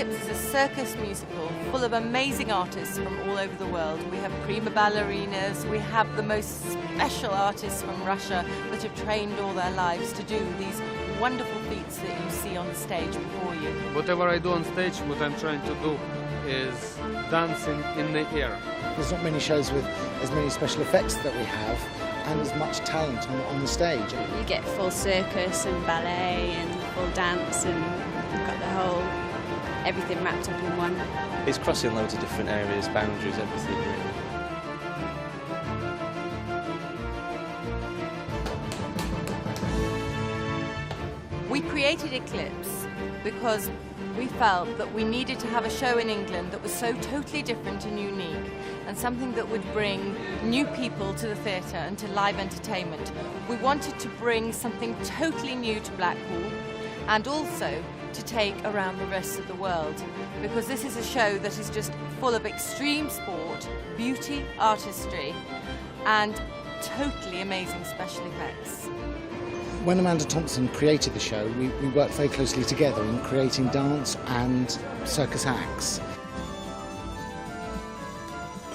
ECLIPSE is a circus musical full of amazing artists from all over the world. We have prima ballerinas, we have the most special artists from Russia that have trained all their lives to do these wonderful feats that you see on the stage before you. Whatever I do on stage, what I'm trying to do is dancing in the air. There's not many shows with as many special effects that we have and as much talent on the stage. You get full circus and ballet and full dance, and you've got the whole everything wrapped up in one. It's crossing loads of different areas, boundaries, everything really. We created ECLIPSE because we felt that we needed to have a show in England that was so totally different and unique, and something that would bring new people to the theatre and to live entertainment. We wanted to bring something totally new to Blackpool and also to take around the rest of the world, because this is a show that is just full of extreme sport, beauty, artistry and totally amazing special effects. When Amanda Thompson created the show, we worked very closely together in creating dance and circus acts.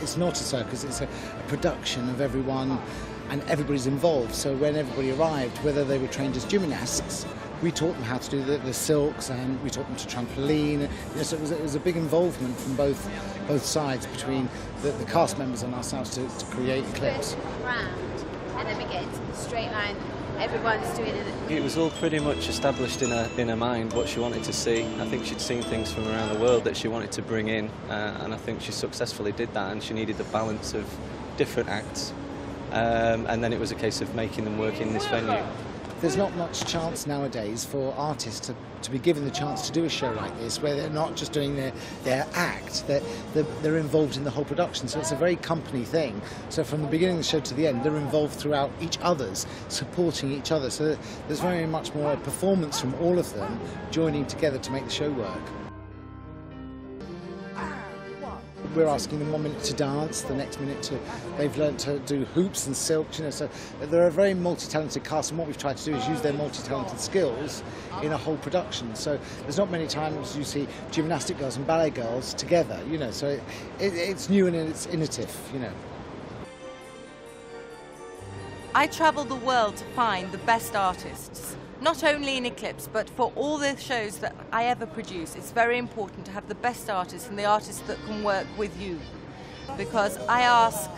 It's not a circus, it's a production of everyone, and everybody's involved. So when everybody arrived, whether they were trained as gymnasts, we taught them how to do the silks, and we taught them to trampoline. You know, so it was a big involvement from both sides, between the cast members and ourselves to create ECLIPSE. Round, and then we get straight line. Everyone's doing it. It was all pretty much established in her mind what she wanted to see. I think she'd seen things from around the world that she wanted to bring in, and I think she successfully did that, and she needed the balance of different acts, and then it was a case of making them work in this venue. There's not much chance nowadays for artists to be given the chance to do a show like this, where they're not just doing their act, they're involved in the whole production. So it's a very company thing. So from the beginning of the show to the end, they're involved throughout each other's, supporting each other. So there's very much more a performance from all of them joining together to make the show work. We're asking them 1 minute to dance, the next minute they've learned to do hoops and silks, you know, so they're a very multi-talented cast, and what we've tried to do is use their multi-talented skills in a whole production. So there's not many times you see gymnastic girls and ballet girls together, you know, so it's new and it's innovative, you know. I travel the world to find the best artists. Not only in ECLIPSE, but for all the shows that I ever produce, it's very important to have the best artists and the artists that can work with you. Because I ask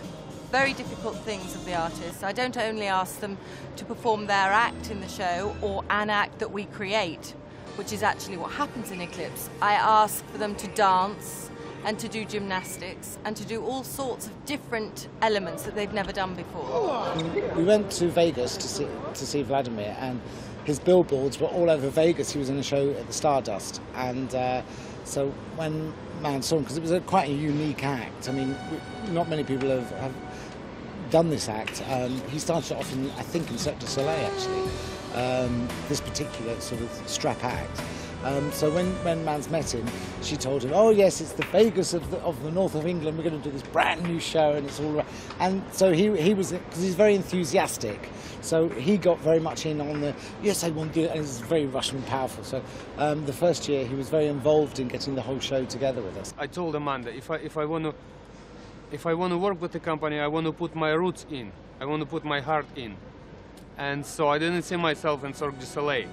very difficult things of the artists. I don't only ask them to perform their act in the show or an act that we create, which is actually what happens in ECLIPSE. I ask for them to dance and to do gymnastics and to do all sorts of different elements that they've never done before. We went to Vegas to see Vladimir, and his billboards were all over Vegas. He was in a show at the Stardust, and so when man saw him, because it was quite a unique act. I mean, not many people have done this act. He started off in, I think, in Cirque du Soleil actually, this particular sort of strap act. So when Mans met him, she told him, "Oh yes, it's the Vegas of the north of England. We're going to do this brand new show, and it's all right." And so he was, because he's very enthusiastic. So he got very much in on the, yes, I want to do it, and he's very Russian and powerful. So the first year he was very involved in getting the whole show together with us. I told Amanda, if I want to work with the company, I want to put my roots in. I want to put my heart in. And so I didn't see myself in Cirque du Soleil.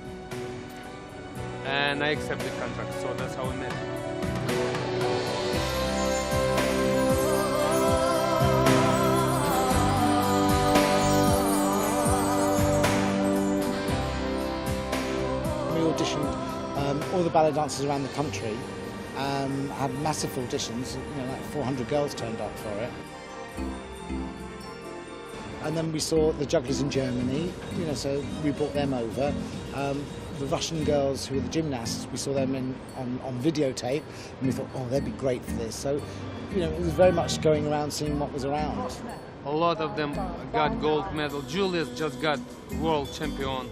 And I accepted the contract, so that's how we met. We auditioned all the ballet dancers around the country, had massive auditions, you know, like 400 girls turned up for it. And then we saw the jugglers in Germany, you know, so we brought them over. The Russian girls who were the gymnasts, we saw them on videotape, and we thought, oh, they'd be great for this. So, you know, it was very much going around seeing what was around. A lot of them got gold medal. Julius just got world champion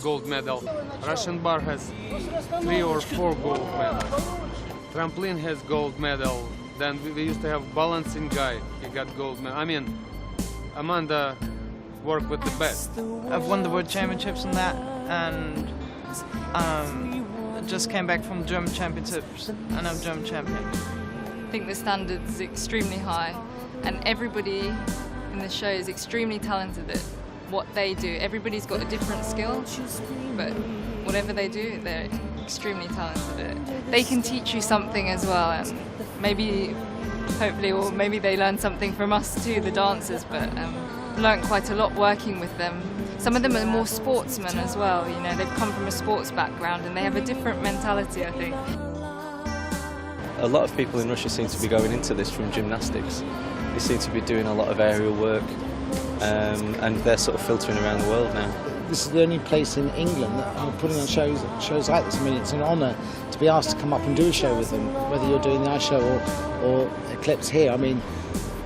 gold medal. Russian bar has 3 or 4 gold medals. Trampoline has gold medal. Then we used to have balancing guy. He got gold medal. I mean, Amanda worked with the best. I've won the World Championships and that, and just came back from German championships and I'm German champion. I think the standard's extremely high and everybody in the show is extremely talented at what they do. Everybody's got a different skill, but whatever they do, they're extremely talented at it. They can teach you something as well, and maybe, hopefully, or maybe they learn something from us too, the dancers, but learned quite a lot working with them. Some of them are more sportsmen as well, you know, they've come from a sports background and they have a different mentality, I think. A lot of people in Russia seem to be going into this from gymnastics. They seem to be doing a lot of aerial work, and they're sort of filtering around the world now. This is the only place in England that are putting on shows like this. I mean, it's an honour to be asked to come up and do a show with them, whether you're doing the ice show or Eclipse here. I mean,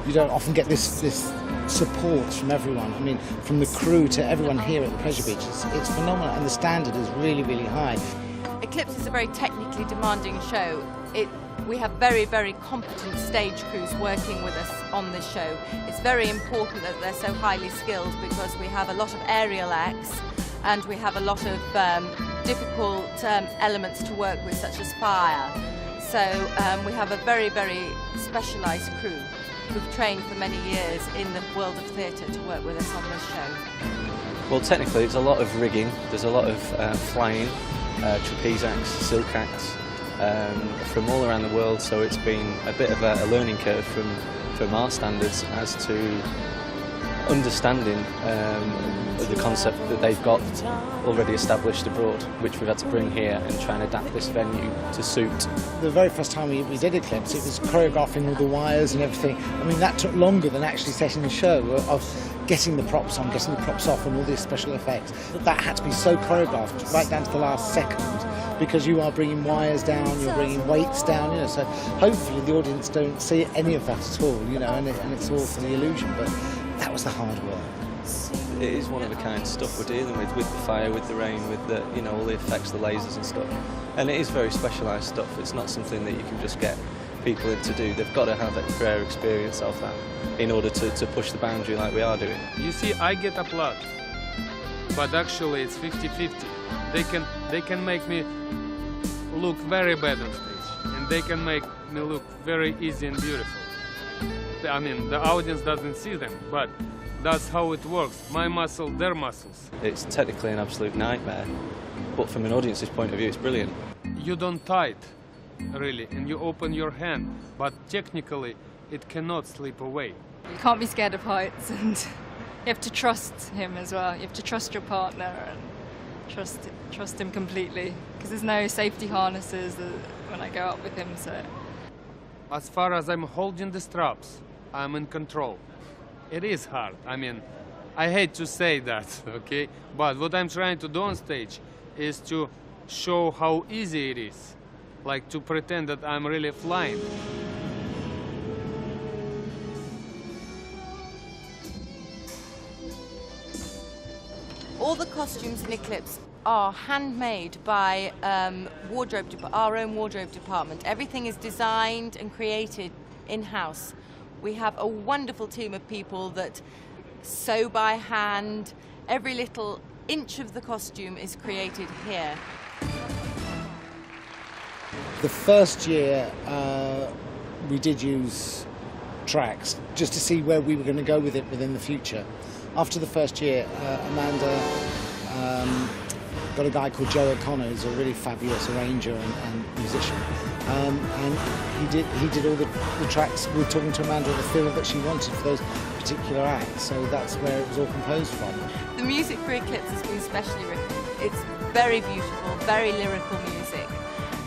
you don't often get this support from everyone. I mean, from the crew to everyone here at the Pleasure Beach. It's phenomenal, and the standard is really, really high. Eclipse is a very technically demanding show. We have very, very competent stage crews working with us on this show. It's very important that they're so highly skilled because we have a lot of aerial acts and we have a lot of difficult elements to work with, such as fire. So we have a very, very specialised crew who've trained for many years in the world of theatre to work with us on this show. Well, technically it's a lot of rigging, there's a lot of flying, trapeze acts, silk acts, from all around the world, so it's been a bit of a learning curve from our standards as to understanding the concept that they've got already established abroad, which we've had to bring here and try and adapt this venue to suit. The very first time we did Eclipse, it was choreographing all the wires and everything. I mean, that took longer than actually setting the show, of getting the props on, getting the props off and all these special effects. That had to be so choreographed right down to the last second, because you are bringing wires down, you're bringing weights down, you know, so hopefully the audience don't see any of that at all, you know, and it's all for the illusion, but that was the hard work. It is one of a kind stuff we're dealing with the fire, with the rain, with the, you know, all the effects, the lasers and stuff. And it is very specialised stuff. It's not something that you can just get people in to do. They've got to have a prior experience of that in order to push the boundary like we are doing. You see, I get applaud, but actually it's 50-50. They can make me look very bad on stage, and they can make me look very easy and beautiful. I mean, the audience doesn't see them, but that's how it works. My muscle, their muscles. It's technically an absolute nightmare, but from an audience's point of view, it's brilliant. You don't tie it, really, and you open your hand, but technically it cannot slip away. You can't be scared of heights, and you have to trust him as well. You have to trust your partner and trust him completely, because there's no safety harnesses when I go up with him. So, as far as I'm holding the straps, I'm in control. It is hard. I mean, I hate to say that, okay? But what I'm trying to do on stage is to show how easy it is, like to pretend that I'm really flying. All the costumes in Eclipse are handmade by our own wardrobe department. Everything is designed and created in-house. We have a wonderful team of people that sew by hand. Every little inch of the costume is created here. The first year we did use tracks just to see where we were going to go with it within the future. After the first year, Amanda got a guy called Joe O'Connor, who's a really fabulous arranger and musician, and he did all the tracks. We were talking to Amanda of the feel that she wanted for those particular acts, so that's where it was all composed from. The music for Eclipse has been specially written. It's very beautiful, very lyrical music,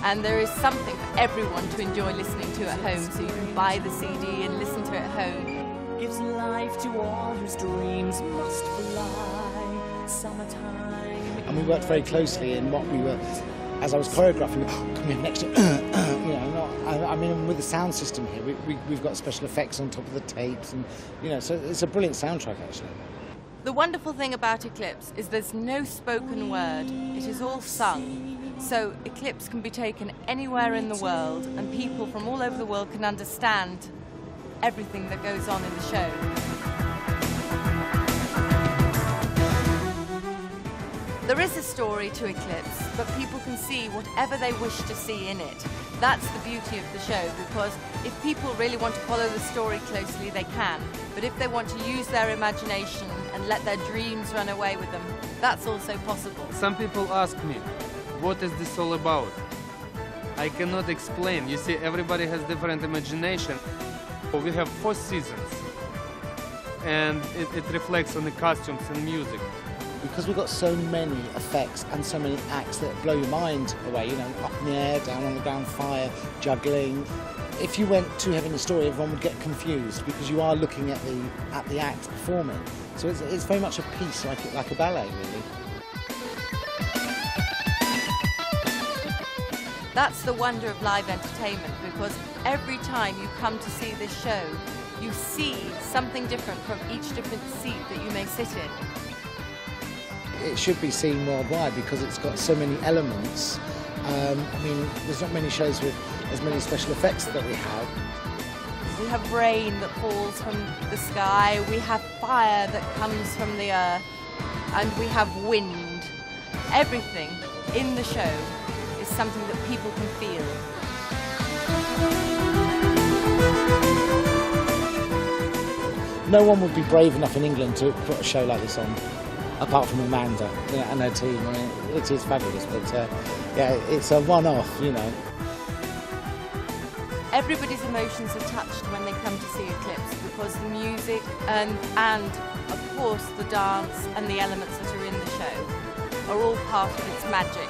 and there is something for everyone to enjoy listening to at home, so you can buy the CD and listen to it at home. Gives life to all whose dreams must fly. Summertime. And we worked very closely in what we were, as I was choreographing, can we have next to, you know, I mean, with the sound system here, we've got special effects on top of the tapes, and, you know, so it's a brilliant soundtrack, actually. The wonderful thing about Eclipse is there's no spoken word. It is all sung. So Eclipse can be taken anywhere in the world, and people from all over the world can understand everything that goes on in the show. There is a story to Eclipse, but people can see whatever they wish to see in it. That's the beauty of the show, because if people really want to follow the story closely, they can. But if they want to use their imagination and let their dreams run away with them, that's also possible. Some people ask me, what is this all about? I cannot explain. You see, everybody has different imagination. We have 4 seasons, and it reflects on the costumes and music. Because we've got so many effects and so many acts that blow your mind away, you know, up in the air, down on the ground, fire, juggling. If you went too heavy in the story, everyone would get confused because you are looking at the act performing. So it's very much a piece, like a ballet, really. That's the wonder of live entertainment, because every time you come to see this show, you see something different from each different seat that you may sit in. It should be seen worldwide because it's got so many elements. I mean, there's not many shows with as many special effects that we have. We have rain that falls from the sky, we have fire that comes from the earth, and we have wind. Everything in the show is something that people can feel. No one would be brave enough in England to put a show like this on, apart from Amanda and her team. I mean, it is fabulous, but yeah, it's a one-off, you know. Everybody's emotions are touched when they come to see Eclipse, because the music and of course the dance and the elements that are in the show are all part of its magic.